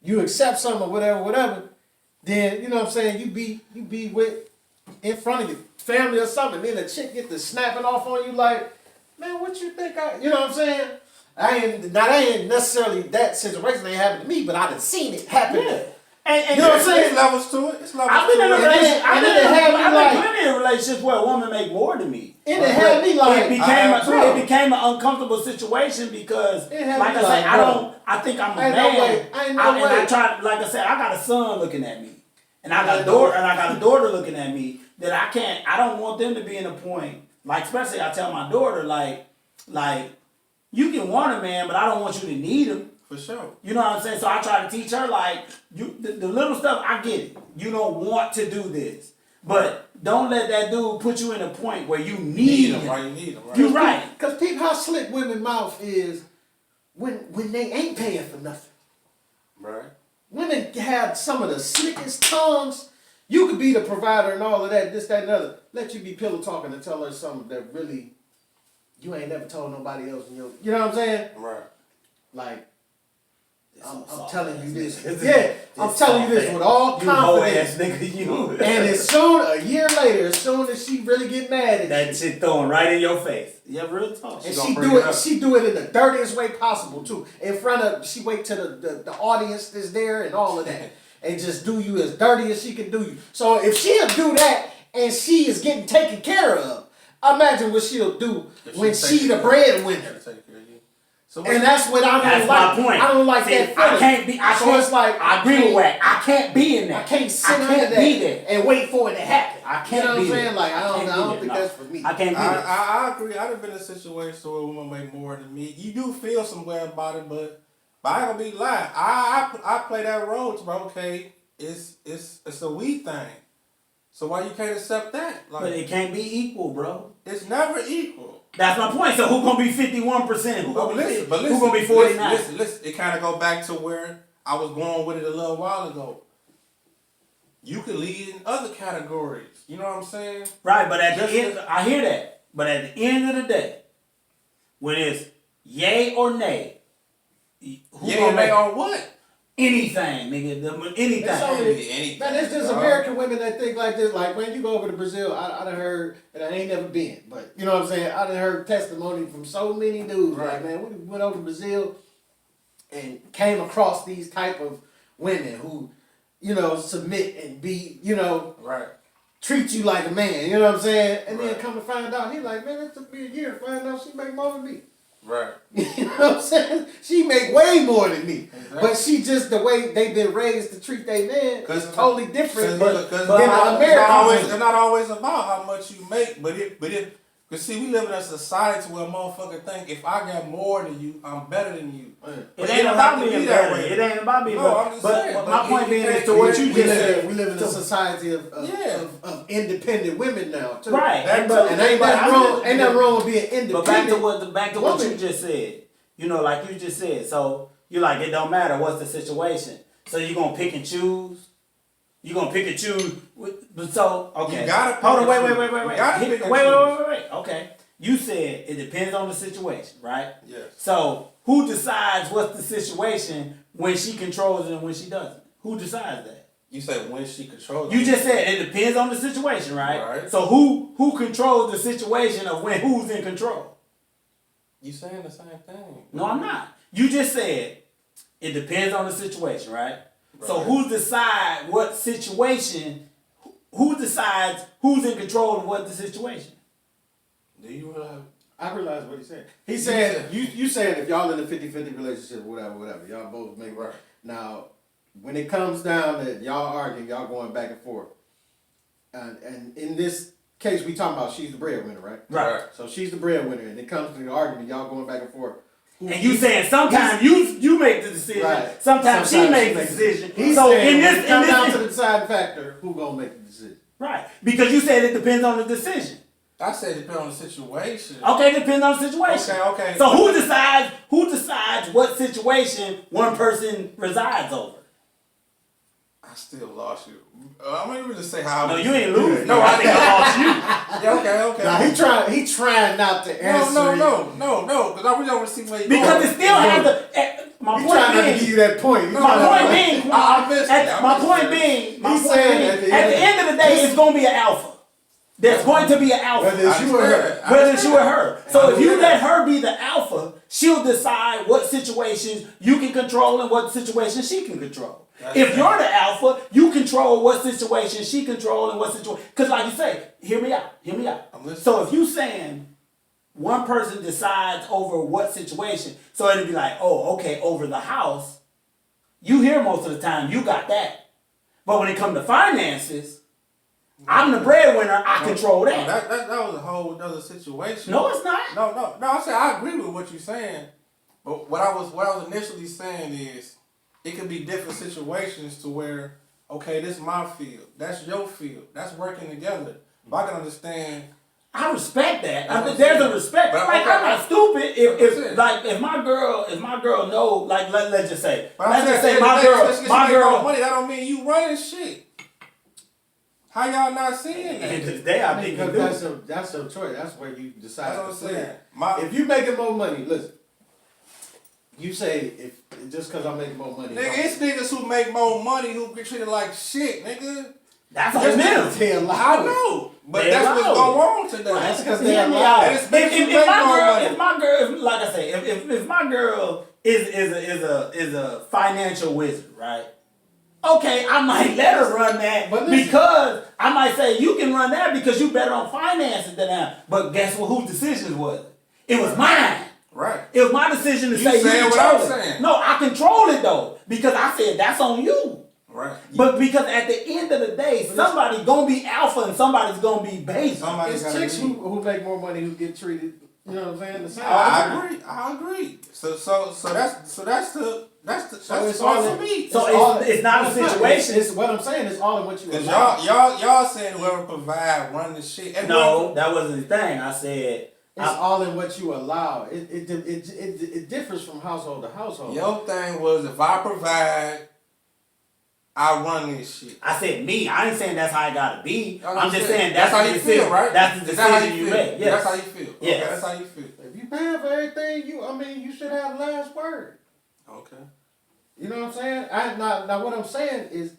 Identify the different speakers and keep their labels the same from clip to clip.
Speaker 1: you accept something or whatever, then you know what I'm saying, you be with in front of your family or something, then the chick get to snapping off on you like, man, what you think you know what I'm saying? That ain't necessarily that situation ain't happened to me, but I done seen it happen.
Speaker 2: Yeah.
Speaker 1: And you know what I'm saying?
Speaker 3: There's levels to it. It's levels
Speaker 2: I've been in
Speaker 3: to
Speaker 2: a
Speaker 3: it.
Speaker 2: relationship. I've been
Speaker 1: like,
Speaker 2: plenty of relationships where a woman make more than me.
Speaker 1: And it had me like,
Speaker 2: it became an uncomfortable situation because,
Speaker 1: It had
Speaker 2: like
Speaker 1: me
Speaker 2: I said,
Speaker 1: like,
Speaker 2: I think I'm a
Speaker 1: ain't
Speaker 2: man.
Speaker 1: no way. Ain't no way.
Speaker 2: And I try, like I said, I got a son looking at me, and I got a daughter looking at me that I don't want them to be in a point, like especially I tell my daughter like you can want a man, but I don't want you to need him.
Speaker 3: For sure.
Speaker 2: You know what I'm saying? So I try to teach her like the little stuff. I get it. You don't want to do this, but don't let that dude put you in a point where you need him.
Speaker 3: Right? You need him. Right?
Speaker 2: You're right.
Speaker 1: Because people, how slick women's mouth is when they ain't paying for nothing.
Speaker 3: Right.
Speaker 1: Women have some of the slickest tongues. You could be the provider and all of that, this, that, and the other. Let you be pillow talking and tell her something that really you ain't never told nobody else. You know what I'm saying?
Speaker 3: Right.
Speaker 1: Like, I'm telling you this. Yeah, I'm telling you this with all
Speaker 2: You whole ass
Speaker 1: confidence.
Speaker 2: nigga, you.
Speaker 1: And a year later, as soon as she really get mad at
Speaker 2: That
Speaker 1: you,
Speaker 2: shit throwing right in your face. Yeah, real talk.
Speaker 1: and
Speaker 3: gonna bring it up.
Speaker 1: she do it in the dirtiest way possible too. In front of, she wait till the audience is there and all of that. And just do you as dirty as she can do you. So if she'll do that and she is getting taken care of, imagine what she'll do when she the breadwinner.
Speaker 3: So
Speaker 1: And that's what I don't
Speaker 2: That's
Speaker 1: like.
Speaker 2: my point.
Speaker 1: I don't like
Speaker 2: See,
Speaker 1: that feeling.
Speaker 2: I can't be.
Speaker 1: It's like
Speaker 2: I agree with Wack. I can't be in that.
Speaker 1: I can't sit
Speaker 2: I
Speaker 1: under
Speaker 2: can't
Speaker 1: that
Speaker 2: be there.
Speaker 1: and wait for it to happen.
Speaker 2: I can't
Speaker 1: you know what
Speaker 2: be
Speaker 1: I'm saying?
Speaker 2: there.
Speaker 1: Like I
Speaker 2: can't
Speaker 1: don't
Speaker 2: be
Speaker 1: think
Speaker 2: there.
Speaker 1: that's for me.
Speaker 2: I can't be there.
Speaker 3: I agree. I've been in a situation where a woman make more than me. You do feel some way about it, but I ain't gonna be lying. I play that role to okay, it's a we thing. So why you can't accept that? Like,
Speaker 2: But it can't be equal, bro.
Speaker 3: it's never equal.
Speaker 2: That's my point. So who gonna be 51%? Who gonna be who gonna be 49?
Speaker 3: Listen. It kind of go back to where I was going with it a little while ago. You could lead in other categories. You know what I'm saying?
Speaker 2: Right, but at the end, I hear that. But at the end of the day, when it's yay or nay, who
Speaker 3: Yeah,
Speaker 2: gonna
Speaker 3: they
Speaker 2: make
Speaker 3: on what?
Speaker 2: anything, nigga? Anything.
Speaker 1: It's only,
Speaker 3: anything,
Speaker 1: man, it's just
Speaker 3: bro.
Speaker 1: American women that think like this. Like when you go over to Brazil, I done heard, and I ain't never been, but you know what I'm saying. I done heard testimony from so many dudes.
Speaker 3: Right.
Speaker 1: Like man, we went over to Brazil and came across these type of women who, you know, submit and be, you know,
Speaker 3: Right.
Speaker 1: treat you like a man. You know what I'm saying? And then
Speaker 3: Right.
Speaker 1: come to find out, he like, man, it took me a year to find out she make more than me.
Speaker 3: Right.
Speaker 1: You know what I'm saying? She make way more than me.
Speaker 3: Exactly.
Speaker 1: But she just, the way they've been raised to treat their man is totally different than
Speaker 3: Because
Speaker 1: American.
Speaker 3: it's not always about how much you make, but because see, we live in a society where a motherfucker think if I got more than you, I'm better than you.
Speaker 2: It ain't about being better. It ain't about being
Speaker 3: No, I'm
Speaker 2: better.
Speaker 3: just
Speaker 2: But
Speaker 3: saying,
Speaker 2: my
Speaker 3: but
Speaker 2: point
Speaker 3: you
Speaker 2: being
Speaker 3: can't-
Speaker 2: is to what you
Speaker 1: We
Speaker 2: just said.
Speaker 1: live in a society
Speaker 3: Yeah.
Speaker 1: of independent women now too.
Speaker 2: Right.
Speaker 3: That
Speaker 2: but-
Speaker 3: too.
Speaker 1: And ain't nothing wrong with being independent.
Speaker 2: But back to what you
Speaker 1: woman.
Speaker 2: just said. You know, like you just said. So you're like, it don't matter what's the situation. So you're gonna pick and choose. You're gonna pick and choose. So okay.
Speaker 3: You gotta pick
Speaker 2: hold on.
Speaker 3: and
Speaker 2: Wait.
Speaker 3: choose. You gotta pick and
Speaker 2: Wait. Okay. You said it depends on the situation, right?
Speaker 3: Yes.
Speaker 2: So who decides what's the situation when she controls it and when she doesn't? Who decides that?
Speaker 3: You said when she controls.
Speaker 2: You just said it depends on the situation, right?
Speaker 3: Right.
Speaker 2: So who controls the situation of when who's in control?
Speaker 3: You saying the same thing.
Speaker 2: No, I'm not. You just said it depends on the situation, right? So
Speaker 3: Right.
Speaker 2: who decide what situation? Who decides who's in control of what the situation?
Speaker 3: Do you realize?
Speaker 1: I realize what he's saying. He's saying, you saying if y'all in a 50-50 relationship, whatever, y'all both make right. Now, when it comes down that y'all arguing, y'all going back and forth, and in this case we talking about she's the breadwinner, right?
Speaker 2: Right.
Speaker 1: So she's the breadwinner, and it comes to the argument, y'all going back and forth.
Speaker 2: And you saying sometimes you make the decision,
Speaker 1: Right.
Speaker 2: sometimes she makes the decision.
Speaker 1: He's
Speaker 2: So
Speaker 1: saying,
Speaker 2: in
Speaker 1: when
Speaker 2: this,
Speaker 1: it comes down
Speaker 2: in
Speaker 1: to
Speaker 2: this,
Speaker 1: the deciding factor, who gonna make the decision?
Speaker 2: right? Because you said it depends on the decision.
Speaker 3: I said it depends on the situation.
Speaker 2: Okay, depends on the situation.
Speaker 3: Okay.
Speaker 2: So who decides what situation one person resides over?
Speaker 3: I still lost you. I'm gonna even just say how.
Speaker 2: No, you ain't losing.
Speaker 3: No,
Speaker 2: I think I lost you.
Speaker 3: Yeah, okay.
Speaker 1: Nah, he trying not to answer.
Speaker 3: No. Because I really want to see where you
Speaker 2: Because it still has the. My
Speaker 1: He
Speaker 2: point
Speaker 1: trying not to
Speaker 2: being,
Speaker 1: give you that point.
Speaker 2: my point being, My point being,
Speaker 1: He's saying
Speaker 2: at the end of the day, it's gonna be an alpha. There's going to be an alpha.
Speaker 1: Whether it's you or her.
Speaker 2: Whether it's you or her. So if you
Speaker 3: understand
Speaker 2: let her be the alpha, she'll decide what situations you can control and what situations she can control. If you're the alpha, you control what situations she control and what situation. Because like you say, hear me out.
Speaker 3: I'm listening.
Speaker 2: So if you saying one person decides over what situation, so it'd be like, oh, okay, over the house, you hear most of the time, you got that. But when it comes to finances, I'm the breadwinner, I control that.
Speaker 3: That was a whole other situation.
Speaker 2: No, it's not.
Speaker 3: No. I said I agree with what you're saying, but what I was initially saying is it could be different situations to where, okay, this is my field, that's your field, that's working together. But I can understand.
Speaker 2: I respect that.
Speaker 3: That's what I'm
Speaker 2: There's
Speaker 3: saying.
Speaker 2: a respect.
Speaker 3: But
Speaker 2: Like
Speaker 3: okay,
Speaker 2: I'm not stupid.
Speaker 3: That's what I'm
Speaker 2: If my girl know, like let's just say,
Speaker 3: But
Speaker 2: let's
Speaker 3: I'm
Speaker 2: just
Speaker 3: saying,
Speaker 2: say my girl,
Speaker 3: money. That don't mean you running shit. How y'all not seeing
Speaker 2: And
Speaker 3: that?
Speaker 2: today I think you
Speaker 1: Because
Speaker 2: do.
Speaker 1: that's your choice. That's where you decide
Speaker 3: That's what
Speaker 1: to
Speaker 3: I'm
Speaker 1: plan.
Speaker 3: saying.
Speaker 1: If you making more money, listen. You say if just because I'm making more money.
Speaker 3: Nigga, it's niggas who make more money who get treated like shit, nigga.
Speaker 2: That's
Speaker 3: Just
Speaker 2: on them.
Speaker 1: They allow
Speaker 3: I
Speaker 1: it.
Speaker 3: know, but
Speaker 2: They
Speaker 3: that's what's
Speaker 2: allow
Speaker 3: going
Speaker 2: it.
Speaker 3: on today.
Speaker 1: That's because
Speaker 2: Hear
Speaker 1: they
Speaker 2: me
Speaker 1: allow
Speaker 2: out.
Speaker 1: it.
Speaker 3: And it's niggas who make more money.
Speaker 2: If my girl, like I say, if my girl is a financial wizard, right? Okay, I might let her run that
Speaker 1: But listen.
Speaker 2: because I might say you can run that because you better on finances than that. But guess what? Whose decision was it? It was mine.
Speaker 3: Right.
Speaker 2: It was my decision to
Speaker 3: You
Speaker 2: say you
Speaker 3: saying what
Speaker 2: control
Speaker 3: I'm
Speaker 2: it.
Speaker 3: saying.
Speaker 2: No, I control it though because I said that's on you.
Speaker 3: Right.
Speaker 2: But because at the end of the day, somebody gonna be alpha and somebody's gonna be beta.
Speaker 3: Somebody's
Speaker 1: It's
Speaker 3: gotta
Speaker 1: chicks
Speaker 3: leave.
Speaker 1: who make more money who get treated. You know what I'm saying? The same.
Speaker 3: I agree. So that's
Speaker 1: it's
Speaker 3: all
Speaker 1: all
Speaker 3: for me.
Speaker 2: So it's not a situation.
Speaker 1: It's what I'm saying. It's all in what you
Speaker 3: Cause
Speaker 1: allow.
Speaker 3: y'all saying whoever provide run the shit. And
Speaker 2: No, that wasn't the thing. I said
Speaker 1: It's all in what you allow. It differs from household to household.
Speaker 3: your thing was if I provide, I run this shit.
Speaker 2: I said me. I ain't saying that's how it gotta be. I'm just saying
Speaker 3: that's how you
Speaker 2: decision.
Speaker 3: feel, right?
Speaker 2: That's the
Speaker 3: Is that how
Speaker 2: decision you
Speaker 3: feel?
Speaker 2: make. Yes.
Speaker 3: That's how you feel.
Speaker 2: Yes.
Speaker 3: Okay, that's how you feel.
Speaker 1: If you paying for everything, you should have last word.
Speaker 3: Okay.
Speaker 1: You know what I'm saying? Now what I'm saying is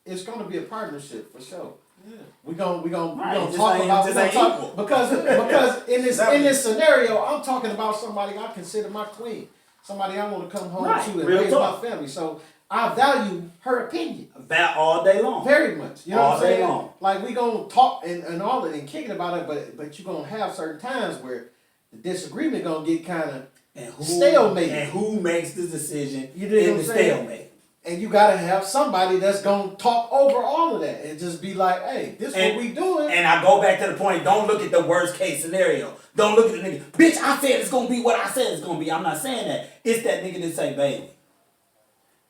Speaker 1: it's gonna be a partnership for sure.
Speaker 3: Yeah.
Speaker 1: We gonna
Speaker 2: Right, just
Speaker 1: talk
Speaker 2: ain't-
Speaker 1: about
Speaker 2: just
Speaker 1: we
Speaker 2: ain't
Speaker 1: gonna talk,
Speaker 2: equal.
Speaker 1: because in
Speaker 3: Exactly.
Speaker 1: this scenario I'm talking about somebody I consider my queen, somebody I want to come home
Speaker 2: Right,
Speaker 1: to and
Speaker 2: real
Speaker 1: raise
Speaker 2: talk.
Speaker 1: my family. So I value her opinion
Speaker 2: That all day long.
Speaker 1: very much. You know
Speaker 2: All
Speaker 1: what I'm
Speaker 2: day
Speaker 1: saying?
Speaker 2: long.
Speaker 1: Like we gonna talk and all that and kicking about it, but you gonna have certain times where the disagreement gonna get kind of
Speaker 2: And who
Speaker 1: stalemate.
Speaker 2: And who makes the decision
Speaker 1: You dig
Speaker 2: in
Speaker 1: what
Speaker 2: the
Speaker 1: I'm saying?
Speaker 2: stalemate?
Speaker 1: And you gotta have somebody that's gonna talk over all of that and just be like, hey, this
Speaker 2: And-
Speaker 1: what we doing.
Speaker 2: And I go back to the point, don't look at the worst case scenario. Don't look at the nigga, bitch, I said it's gonna be what I said it's gonna be. I'm not saying that. It's that nigga that say, baby,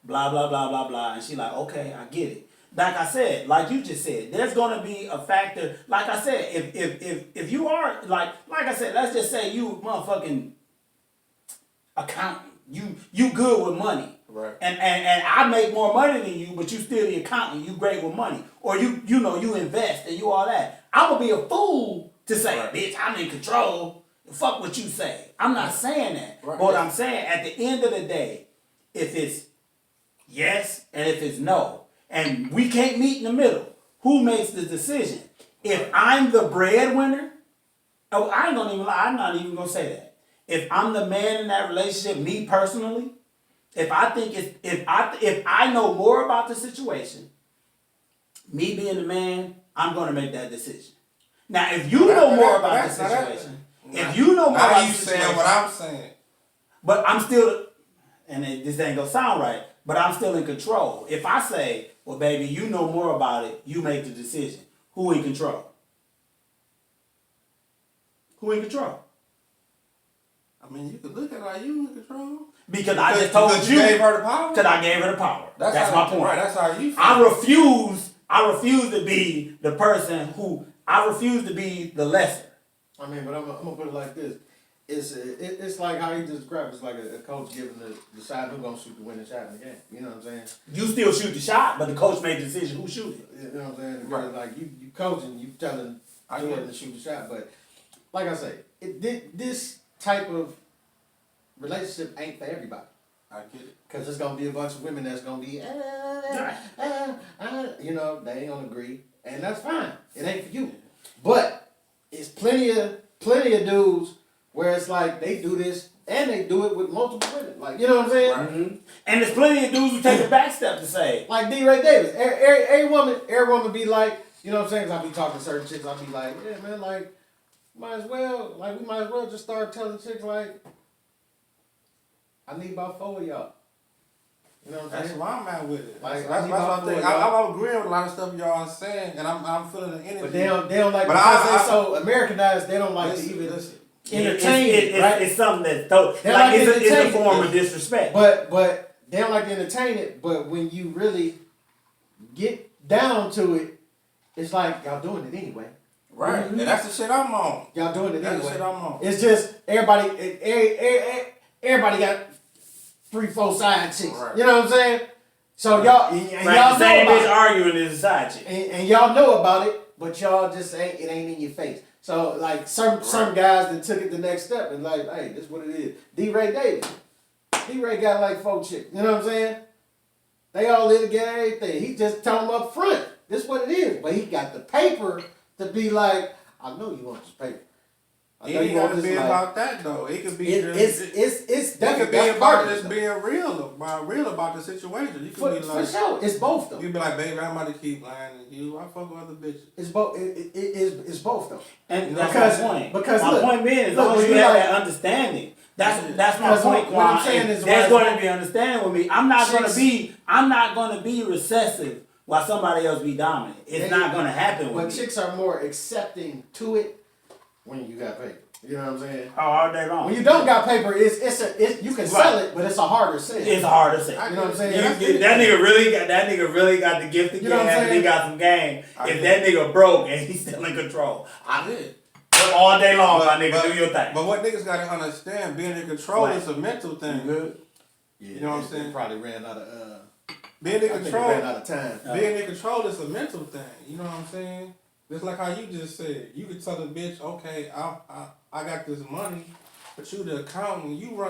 Speaker 2: blah, blah, blah, blah, blah. And she like, okay, I get it. Like I said, like you just said, there's gonna be a factor. Like I said, if you are, like I said, let's just say you motherfucking accountant. You good with money.
Speaker 3: Right.
Speaker 2: And I make more money than you, but you still the accountant. You great with money, or you invest and you all that. I would be a fool to say,
Speaker 3: Right.
Speaker 2: bitch, I'm in control. Fuck what you say. I'm not saying that.
Speaker 3: Right.
Speaker 2: But what I'm saying, at the end of the day, if it's yes and if it's no, and we can't meet in the middle, who makes the decision? If I'm the breadwinner, oh, I ain't gonna even lie. I'm not even gonna say that. If I'm the man in that relationship, me personally. If I know more about the situation, me being the man, I'm gonna make that decision. Now, if you know more about the situation, if you know more
Speaker 3: now
Speaker 2: about
Speaker 3: you
Speaker 2: the
Speaker 3: saying
Speaker 2: situation,
Speaker 3: what I'm saying.
Speaker 2: but I'm still, and this ain't gonna sound right, but I'm still in control. If I say, well, baby, you know more about it, you make the decision. Who in control? Who in control?
Speaker 3: I mean, you could look at it like you in control.
Speaker 2: Because I just told
Speaker 3: because
Speaker 2: you.
Speaker 3: gave her the power.
Speaker 2: Because I gave her the power. That's
Speaker 3: how,
Speaker 2: my point.
Speaker 3: Right, that's how you feel.
Speaker 2: I refuse to be the person who, I refuse to be the lesser.
Speaker 1: I mean, but I'm gonna put it like this: it's like how he described. It's like a coach giving the decide who's gonna shoot the winning shot in the game. You know what I'm saying?
Speaker 2: You still shoot the shot, but the coach made the decision who shoot it.
Speaker 1: You know what I'm saying?
Speaker 3: Right.
Speaker 1: Like you coaching, you telling Jordan to shoot the shot, but like I say, this type of relationship ain't for everybody.
Speaker 3: I get it.
Speaker 1: Cause there's gonna be a bunch of women that's gonna be, you know, they ain't gonna agree, and that's fine. It ain't for you. But it's plenty of dudes where it's like they do this and they do it with multiple women. Like, you know what I'm saying?
Speaker 3: Right.
Speaker 2: Mm-hmm. And there's plenty of dudes who take a back step to say,
Speaker 1: Like D. Ray Davis. Every woman be like, you know what I'm saying? 'Cause I be talking to certain chicks. I be like, yeah, man, like, we might as well just start telling chicks like, I need about 4 of y'all. You know what I'm
Speaker 3: That's
Speaker 1: saying?
Speaker 3: where I'm at with it.
Speaker 1: Like,
Speaker 3: That's
Speaker 1: I need
Speaker 3: what
Speaker 1: my
Speaker 3: I think.
Speaker 1: boy,
Speaker 3: I'm agreeing with a lot of stuff y'all are saying, and I'm feeling the energy.
Speaker 1: But they don't like,
Speaker 3: But
Speaker 1: because
Speaker 3: I-
Speaker 1: they so Americanized, they don't like to
Speaker 3: Listen,
Speaker 1: even
Speaker 3: listen.
Speaker 1: entertain it, right?
Speaker 2: It's something that's like,
Speaker 1: They like
Speaker 2: it's a
Speaker 1: entertain it.
Speaker 2: form of disrespect.
Speaker 1: But they don't like to entertain it. But when you really get down to it, it's like y'all doing it anyway.
Speaker 3: Right. And that's the shit I'm on.
Speaker 1: Y'all doing it
Speaker 3: That's the
Speaker 1: anyway.
Speaker 3: shit I'm on.
Speaker 1: It's just everybody got 3-4 side chicks.
Speaker 3: Right.
Speaker 1: You know what I'm saying? So y'all and
Speaker 2: Right,
Speaker 1: y'all
Speaker 2: the
Speaker 1: know
Speaker 2: same bitch
Speaker 1: about
Speaker 2: arguing is a side chick.
Speaker 1: it, and y'all know about it, but y'all just ain't in your face. So like some guys that took it the next step and like, hey, this is what it is. D. Ray Davis. D. Ray got like 4 chicks. You know what I'm saying? They all live together, everything. He just told them up front, this is what it is. But he got the paper to be like, I know you want this paper. I
Speaker 3: It
Speaker 1: know
Speaker 3: ain't
Speaker 1: you want
Speaker 3: gotta
Speaker 1: this
Speaker 3: be
Speaker 1: life.
Speaker 3: about that though. It could be
Speaker 1: It's
Speaker 3: it
Speaker 1: definitely
Speaker 3: could be
Speaker 1: that's part
Speaker 3: about
Speaker 1: of it,
Speaker 3: just
Speaker 1: though.
Speaker 3: being real about the situation. You could
Speaker 1: For
Speaker 3: be like,
Speaker 1: sure, it's both though.
Speaker 3: you be like, baby, I'm about to keep lying to you. I fuck with other bitches.
Speaker 1: It's both. It's both though.
Speaker 2: And
Speaker 3: Because-
Speaker 2: that's my point.
Speaker 1: because
Speaker 2: my
Speaker 1: look,
Speaker 2: point being, as
Speaker 1: look,
Speaker 2: long as
Speaker 1: when
Speaker 2: you
Speaker 1: you
Speaker 2: have
Speaker 1: like-
Speaker 2: that understanding, that's my
Speaker 1: Because
Speaker 2: point,
Speaker 1: what I'm
Speaker 2: Quan.
Speaker 1: saying
Speaker 2: And
Speaker 1: is
Speaker 2: there's
Speaker 1: why-
Speaker 2: going to be understanding with me. I'm not
Speaker 1: Chicks-
Speaker 2: going to be recessive while somebody else be dominant. It's not going to happen with
Speaker 1: But
Speaker 2: me.
Speaker 1: chicks are more accepting to it when you got paper. You know what I'm saying?
Speaker 2: All day long.
Speaker 1: When you don't got paper, you can sell it, but it's a harder sell.
Speaker 2: It's hard to say.
Speaker 3: I
Speaker 1: You know what I'm saying?
Speaker 3: Yeah,
Speaker 2: That nigga really got the gift of
Speaker 1: You know what I'm
Speaker 2: gab and he
Speaker 1: saying?
Speaker 2: got some game.
Speaker 3: I
Speaker 2: If
Speaker 3: did.
Speaker 2: that nigga broke and he's still in control,
Speaker 3: I did.
Speaker 2: all day long, my nigga, do your thing.
Speaker 3: But what niggas gotta understand, being in control
Speaker 2: Right.
Speaker 3: is a mental
Speaker 2: You
Speaker 3: thing.
Speaker 2: good?
Speaker 1: Yeah,
Speaker 3: You know what I'm
Speaker 1: they
Speaker 3: saying?
Speaker 1: Probably ran out of.
Speaker 3: Being in
Speaker 1: I think they
Speaker 3: control,
Speaker 1: ran out of time.
Speaker 3: being in control is a mental thing. You know what I'm saying? Just like how you just said, you could tell a bitch, okay, I got this money, but you the accountant, you run